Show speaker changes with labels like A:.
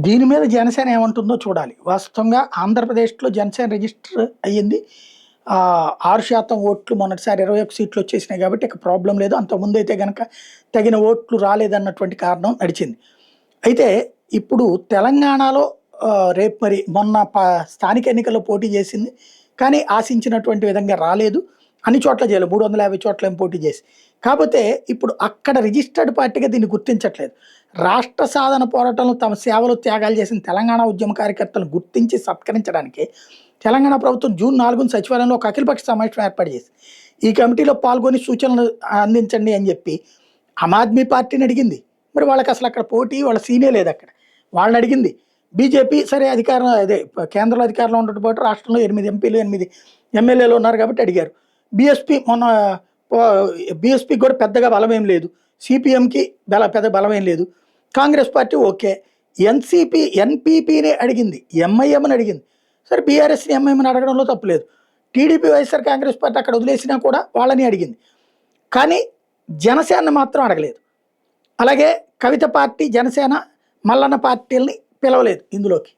A: దీని మీద జనసేన ఏమంటుందో చూడాలి. వాస్తవంగా ఆంధ్రప్రదేశ్‌లో జనసేన రిజిస్టర్ అయ్యింది. 6% ఓట్లు మొన్నటిసారి 21 సీట్లు వచ్చేసినాయి కాబట్టి ఇక ప్రాబ్లమ్ లేదు. అంతకుముందైతే గనక తగిన ఓట్లు రాలేదన్నటువంటి కారణం నడిచింది. అయితే ఇప్పుడు తెలంగాణలో రేపు మరి మొన్న స్థానిక ఎన్నికల్లో పోటీ చేసింది. కానీ ఆశించినటువంటి విధంగా రాలేదు. అన్ని చోట్ల చేయలేదు. 350 చోట్లేమో పోటీ చేసి. కాపోతే ఇప్పుడు అక్కడ రిజిస్టర్డ్ పార్టీగా దీన్ని గుర్తించట్లేదు. రాష్ట్ర సాధన పోరాటంలో తమ సేవలు, త్యాగాలు చేసిన తెలంగాణ ఉద్యమ కార్యకర్తలను గుర్తించి సత్కరించడానికి తెలంగాణ ప్రభుత్వం జూన్ 4న సచివాలయంలో ఒక అఖిలపక్ష సమావేశం ఏర్పాటు చేసింది. ఈ కమిటీలో పాల్గొని సూచనలు అందించండి అని చెప్పి ఆమ్ ఆద్మీ పార్టీని అడిగింది. మరి వాళ్ళకి అసలు అక్కడ పోటీ వాళ్ళ సీనే లేదు అక్కడ. వాళ్ళని అడిగింది. బీజేపీ సరే అధికారం అదే కేంద్రంలో అధికారంలో ఉండటం పాటు రాష్ట్రంలో 8 ఎంపీలు, 8 ఎమ్మెల్యేలు ఉన్నారు కాబట్టి అడిగారు. బీఎస్పీ మొన్న బీఎస్పీకి కూడా పెద్దగా బలమేం లేదు. సిపిఎంకి పెద్ద బలమేం లేదు. Congress party okay. ఎన్పీపీని అడిగింది. ఎంఐఎంని అడిగింది. సరే బీఆర్ఎస్ని ఎంఐఎంని అడగడంలో తప్పులేదు. టీడీపీ, వైఎస్ఆర్ కాంగ్రెస్ పార్టీ అక్కడ వదిలేసినా కూడా వాళ్ళని అడిగింది. కానీ జనసేనని మాత్రం అడగలేదు. అలాగే కవిత పార్టీ, జనసేన, మల్లన్న పార్టీలని పిలవలేదు ఇందులోకి.